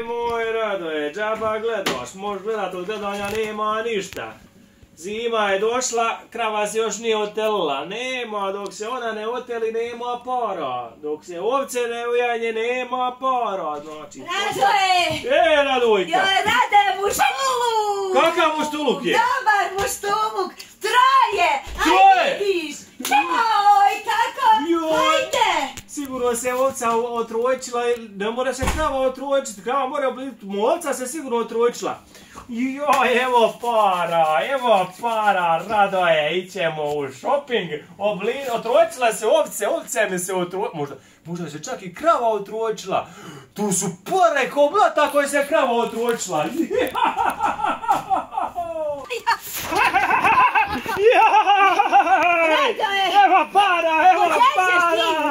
Moj Radoje, džaba gledaš, možeš gledat od gledanja, nema ništa. Zima je došla, krava se još nije otelila, nema, dok se ona ne oteli, nema para. Dok se ovce ne ujanje, nema para, znači... Radoje! Radojka! Joj, Rade, muštuluk! Kakav muštuluk je? Dobar muštuluk! Troje! Troje? Aj vidiš! Joj, kako? Hajde! Sigurno se ovca otrojčila, ne mora se krava otrojčiti, krava mora biti, ovca se sigurno otrojčila. Joj, evo para, Radoje, ićemo u shopping, otrojčila se ovce mi se otrojčila, možda se čak i krava otrojčila. Tu su pare ko blata koje se krava otrojčila. Radoje! Evo para!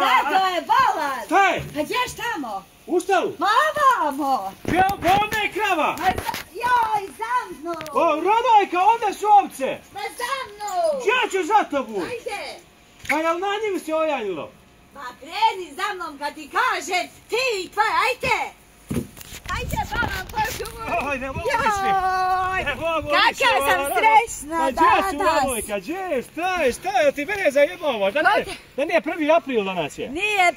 Radoje, balan! Šta je? Pa gdješ tamo? U stalu? Ma ovamo! Ovdje je krava! Joj, za mnom! O, Radojka, ovdje su ovce! Ma za mnom! Ja ću za tobu! Ajde! Pa jel na njim se ojanjilo? Ma kreni za mnom kad ti kažem, ti i tvoje, ajde! Ajde, balan, pošumu! Oj, ne mogu više! Kakva sam srećna danas! Pa gdje su, Radojka, gdje? Šta je, ti mene zajebavaš? Da nije 1. april danas je? Nije 1.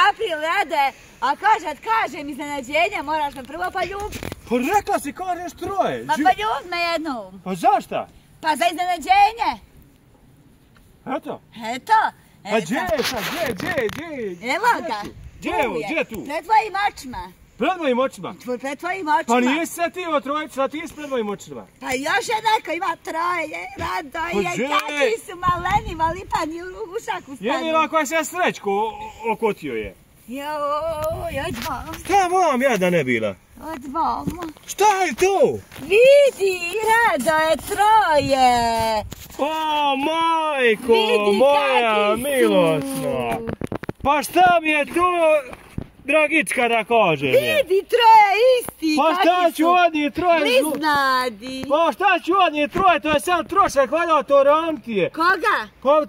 april, Rade, a kad kažem iznenađenje, moraš me prvo poljubiti. Pa rekla si kažeš troje! Pa poljubi me jednom. Pa zašta? Pa za iznenađenje. Eto? Eto. Pa gdje? Evo ga. Gdje tu? Pred tvojim očima. Pred mojim očima? Pred tvojim očima. Pa nisi se ti otrojčila, ti si pred mojim očima. Pa još je neko ima troje, Radoje, kakvi su maleni, malipani u ušaku stanu. Jedino koja se srećko okotio je. Joj, odvom. Šta vam ja da ne bila? Odvom. Šta je to? Vidi, Radoje, troje. O, majko, moja milosna. Pa šta mi je to, Dragička, da kažem? Vidi, troje isti, pa šta ću odnije troje? Bliznadi. Pa šta ću odnije troje, to je sam trošak, valjao to ramtije. Koga? Pa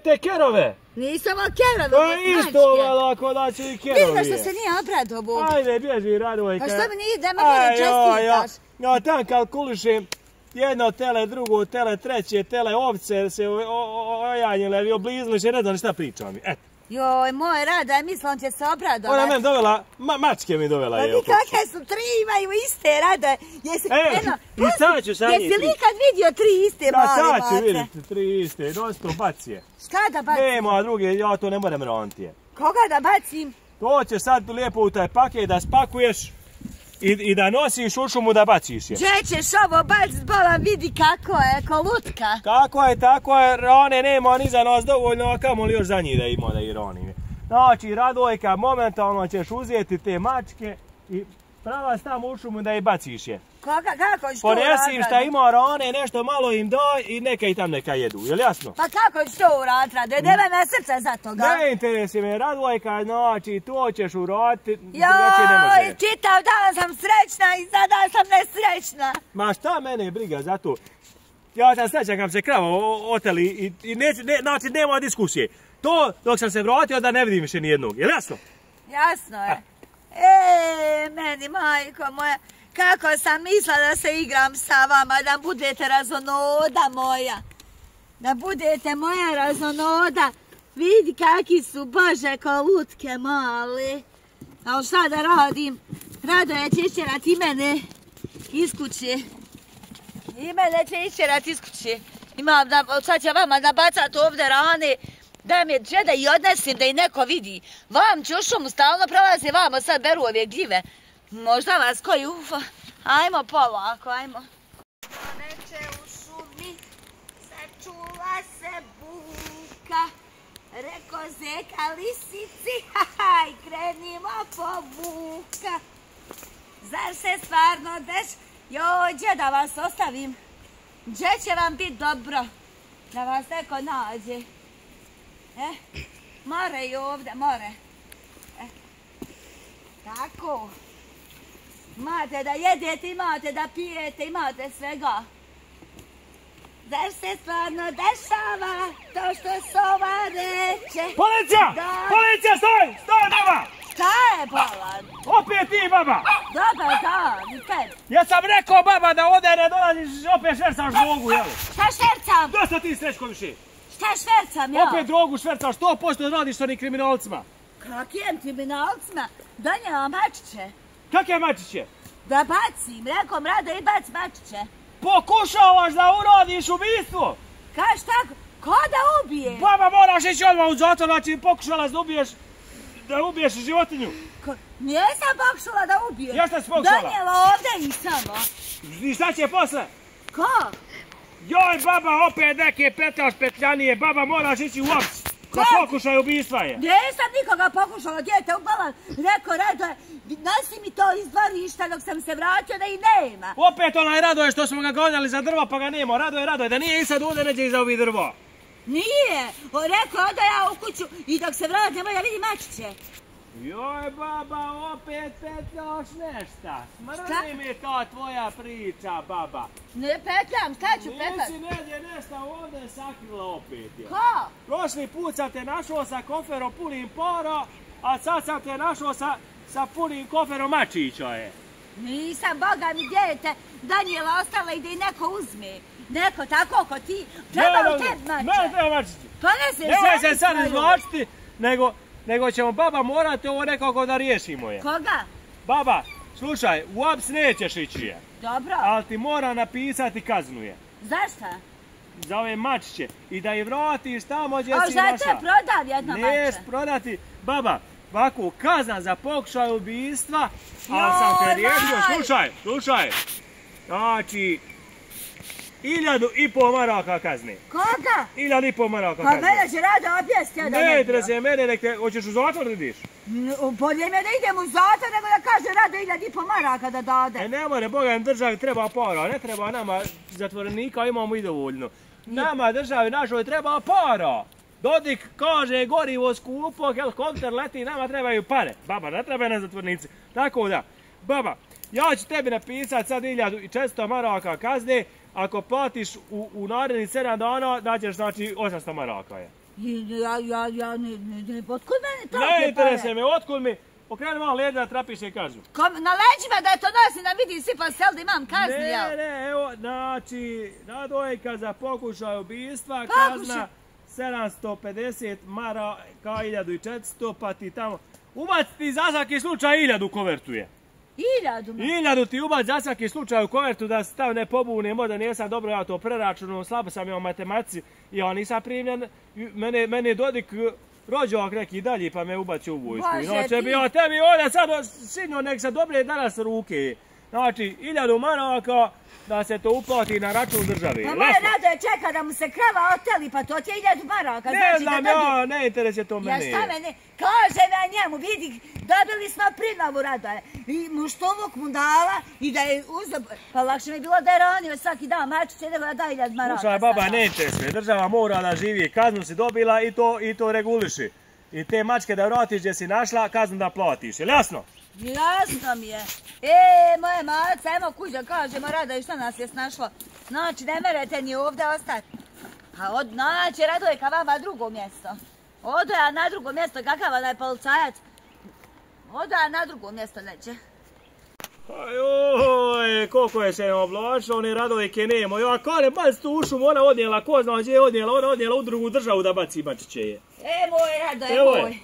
te kerove. Nisam o kerove, to je isto lako da će i kerovi. Vidiš što se nije obradovao. Ajde, bježi, Radojka. Pa što mi nije, nema nije čestitaš? Ja tam kalkulišem jedno tele, drugo tele, treće tele, ovce se ojanjile i oblizli se, ne znam šta pričam. Eto. Joj, moj Rada, mislim će se obradovati. Ona meni dovela, mačke mi dovela. Pa vi kakve su, 3 imaju iste, Rada. I sad ću sa njih. Jesi li ikad vidio 3 iste mali mace? Sad ću vidjeti 3 iste, dosta baci je. Šta da bacim? Nema druge, ja to ne moram raniti. Koga da bacim? To će sad lijepo u taj paket da spakuješ i da nosiš u šumu da baciš je. Gdje ćeš ovo bacit, bolam, vidi kako je, ko lutka. Kako je, tako je, rane nema ni za nas dovoljno, a kamo li još za njih da ima da i ranime. Znači, Radojka, momentalno ćeš uzeti te mačke i prava tamo u šumu da ih baciš je. Kako ćeš to uraditi? Ponesi im šta ima rane, nešto malo im daj i neka i tam neka jedu, jel jasno? Pa kako ćeš to uraditi, Rade? Nema me srce za toga. Ne interesuje me, Radojka, znači to ćeš uraditi, joj, čitav dan sam srećna i sada sam nesrećna. Ma šta mene briga za to? Ja sam srećan kad se krava oteli i znači nema diskusije. To dok sam se vratio da ne vidim više nijednog, jel jasno? Jasno je. Meni, majko moja, kako sam mislila da se igram sa vama, da budete razonoda moja. Da budete moja razonoda. Vidi kakvi su, Bože, ko lutke male. A šta da radim? Radoje će išćerat i mene iz kuće. I mene će išćerat iz kuće. Sad će vama nabacat ovdje rane. Da mi je da i odnesim, da i neko vidi. Vam će u šumu stalno prolazi, vamo sad beru ove gljive. Možda vas koji ufa. Ajmo polako, ajmo. Neče u šumi, sačula se buka. Reko zeka lisici, hahaj, krenimo po vuka. Zar se stvarno joj, gdje da vas ostavim? Gdje će vam biti dobro? Da vas neko nađe. More i ovdje, more. Tako. Imate da jedete, imate da pijete, imate svega. Zar se stvarno dešava to što sova reče? Policija! Policija, stoj! Stoj, doma! Šta je bolan? Opet ti, baba! Dobar dan, i tebi. Ja sam rekao, baba, da ovdje ne dolaziš, opet švercaš drogu, jel? Šta švercam? Dosta ti, Srećko, više. Šta švercam ja? Opet drogu švercaš, 100% radiš s onim kriminalcima. Kakijem kriminalcima? Donijela mačiće. Kakve mačiće? Da bacim, rekom Rado i baci mačiće. Pokušavaš da uradiš ubistvo? Kaš tako? Ko da ubije? Baba, moraš ići odmah u zatvor, znači pokušala da ubiješ životinju. Nisam pokušala da ubijem. Jeste si pokušala? Donijela ovdje i samo. I šta će posle? Ko? Joj, baba, opet neke petaš petljanije, baba, moraš ići u ops. Da pokušaj ubistva je. Nisam nikoga pokušala, djete upala. Rekao Rado, nosi mi to iz dvorišta dok sam se vratio da i nema. Opet onaj Radoje što smo ga gonjali za drvo pa ga nema. Radoje, da nije i sad ovdje neđe iza ovih drvo. Nije, rekao da ja u kuću i dok se vratim da vidim mačiće. Joj, baba, opet petljaš nešta. Smrdi mi to tvoja priča, baba. Ne petljam, šta ću petljati? Nisi neđe nešta ovdje sakrila opet je. Ko? Prošli put sam te našao sa koferom punim para, a sad sam te našao sa punim koferom mačića je. Nisam, boga mi djete, Danijela ostala i da i neko uzme. Neko tako ko ti, treba u tebi mače. Mene treba mačići. Pa ne se nemoj se sad izvlačiti, nego ćemo baba morati ovo nekako da riješimo je. Koga? Baba, slušaj, u aps nećeš ići je. Dobro. Ali ti mora napisati kaznu je. Zašta? Za ove mačiće. I da ih vratiš tamo gdje si našla. A zato je prodav jedna mača. Neš prodati. Baba, ovako, kazna za pokušaj ubistva, ali sam te riješio. Slušaj. Znači, 1.500 maraka kazne. Koga? 1.500 maraka Pa kazne. mene će Rado objesti da ne interesuje mene, nek te, hoćeš u zatvor da ideš? Bolje me da idem u zatvor nego da kaže Rado 1.500 maraka da dade. Ne more, Boga, državi treba para, ne treba nama zatvorenika, imamo i dovoljno. Nama državi našoj treba para. Dodik kaže gorivo skupo, helikopter leti, nama trebaju pare. Baba, ne treba na zatvornici. Tako da, baba, ja ću tebi napisati sad 1.400 maraka kazne. Ako platiš u narednih 7 dana, daćeš znači 800 maraka je. Otkud meni to? Ne interesuje me, otkud mi? Okreni malo leđa da trapiš i kažu. Na leđima da je to nosi da vidi svi pa sel da imam kazni, jel? Ne, evo, znači, Radojka za pokušaj ubistva, kazna 750 maraka, 1.400, pa ti tamo... Ubac ti za svaki slučaj 1.000 kovertu je. 1.000? 1.000 ti ubac za svaki slučaj u kovertu da se tamo ne pobune, možda nisam dobro ja to preračunao, slabo sam ja u matematici i ja nisam primljen, mene je Dodik rođak neki dalje pa me ubacio u vojsku. Znači bi ja tebi ovdje sad sinjo nek se dobre danas ruke. Znači 1.000 maraka da se to uplati na račun države. Pa moj Radoje čeka da mu se krava oteli, pa to ti je 1.000 maraka. Ne znam ja, ne interesuje to mene. Ja šta mene, kažem ja njemu, vidi, dobili smo prinavu Radoje. I muštuluk mu dala i da je uzeo, pa lakše mi je bilo da je ranio svaki dan mačiće nego da da 1.000 maraka. Slušaj baba, ne interesuje, država mora da živi, kaznu si dobila i to reguliši. I te mačke da vratiš gdje si našla, kaznu da platiš, je li jasno? Jasno mi je. Moje maca, evo kuća kažemo Radoje šta nas je snašlo. Znači, ne merete ni ovdje ostati. A znači, Radojka vama drugo mjesto. Odo ja na drugo mjesto, kakav onaj policajac. Odo ja na drugo mjesto neće. Ajoj, koliko je se oblačilo, one Radojke nemo. Ja kare, baš tu u šumu, ona odnijela, ko zna gdje je odnijela, ona odnijela u drugu državu da baci mačiće je. Moj Radoje, moj.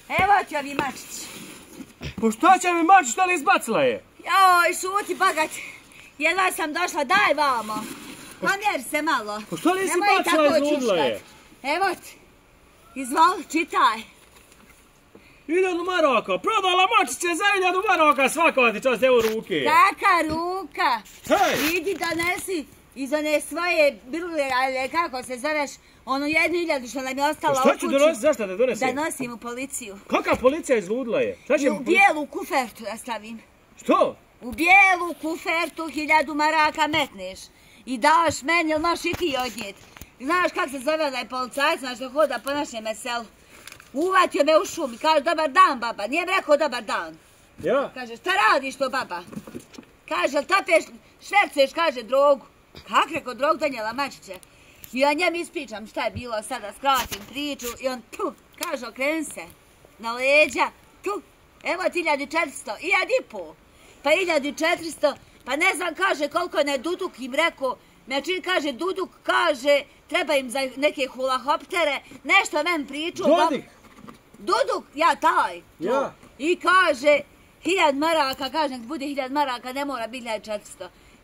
Evo ti ovi mačići. Pa šta će mi mačić, šta li izbacila je? Joj, šuti bagat. Jedva sam došla, daj vamo. Pomjeri se malo. Pa šta li si bacila izludla je? Evo ti. Izvoli, čitaj. 1.000 maraka, prodala mačiće za 1.000 maraka, svaka ti čast, evo ruke. Kaka ruka. Hej! Idi donesi iz one svoje birule, ali kako se zoveš, ono 1.000 što nam je ostala u kući. Šta ću donositi, zašto da donesim? Da nosim u policiju. Kakva policija izludla je? I u bijelu kufertu da stavim. Što? U bijelu kufertu 1.000 maraka metneš. I daš meni, ili možeš i ti odnijeti. Znaš kak se zove onaj policajac, znaš da hoda po našem selu. Uvatio me u šumi, kaže dobar dan baba, nije mi rekao dobar dan. Ja? Kaže šta radiš to baba? Kaže li tapeš, švercuješ, kaže drogu. Kak rekao drogu donijela mačiće? I ja njem ispričam šta je bilo, sada skratim priču i on tu, kaže okreni se na leđa, tu, Evo ti 1400, 1500, pa 1400, pa ne znam, kaže koliko je Duduk im rekao, Mečin kaže, Duduk kaže, treba im za neke hulahoptere, nešto men priču. Dodik! Duduk, ja taj. Ja. I kaže, 1000 maraka, kaže, nek bude 1000 maraka, ne mora biti 1400.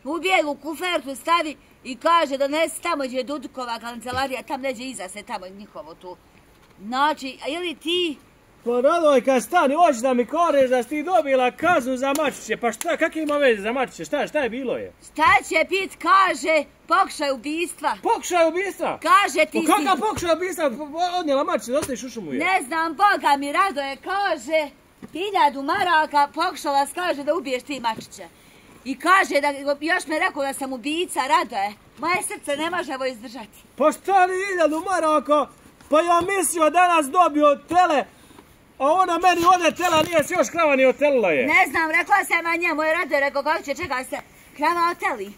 U bijelu kufertu stavi i kaže, donesi tamo gdje je Dudukova kancelarija, tam neđe iza se, tamo njihovo tu. Znači, a ili ti... Pa Radojka, stani, hoćeš da mi koreš da si ti dobila kaznu za mačiće, pa šta, kak ima veze za mačiće, šta je bilo je? Šta će pit, kaže, pokušaj ubistva. Pokušaj ubistva? Kaže ti si... Kakav pokušaj ubistva, odnijela mačiće, dosta i šušu mu je. Ne znam, Boga mi, Radoje, kaže, 1000 maraka pokušala, kaže da ubiješ ti mačića. I kaže, da još me rekao da sam ubica, Radoje, moje srce ne može ovo izdržati. Pa šta li 1000 maraka? Pa ja mislio danas dobio tele, a ona meni ode tela, nije se još krava ni otelila je. Ne znam, rekla sam na njemu, je Radoje, rekao kako će čekati se krava oteli.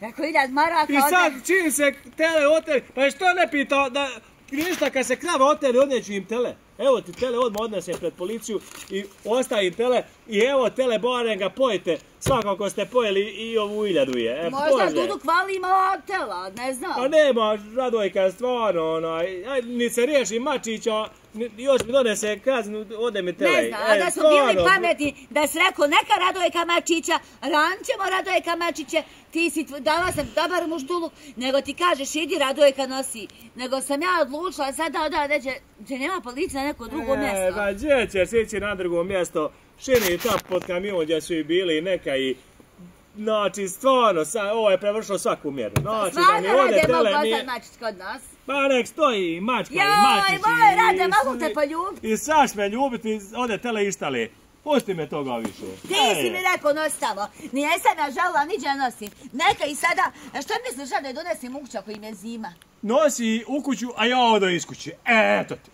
Rekao 1000 maraka I sad čim se tele oteli, pa što ne pitao da ništa kad se krava oteli, odneću im tele. Evo ti tele, odmah odnesem pred policiju i ostavim tele i evo tele, barem ga pojete, svakako ste pojeli i ovu 1000 je. Možda Duduk vali ima tela, ne znam. A nema, Radojka, stvarno, ni se riješi mačića, još mi donese kaznu, ode mi tele. Ne znam, a da smo bili pametni, da si rekao neka Radojka mačića, ranćemo Radojka mačiće, ti si dala sam dobar muštuluk, nego ti kažeš idi Radojka nosi. Nego sam ja odlučila sada gdje nema policija na neko drugo mjesto. Pa gdje ćeš ići na drugo mjesto, šini tap pod kamion gdje su i bili neka i... Znači, stvarno, ovo je prevršilo svaku mjeru. Znači, da mi ode tele mi... Stvarno, mačić kod nas. Pa nek stoji mačka i mačić. Joj, moj Rade, mogu te poljubiti. I sad me ljubiti, ode tele ištali. Pusti me toga više. Ti si mi rekao nosi tamo. Nijesam ja žalila, niđe nosim. Neka i sada, što misliš da donesim ukuća koji im je zima? Nosi u kuću, a ja odo iz kuće. Eto ti.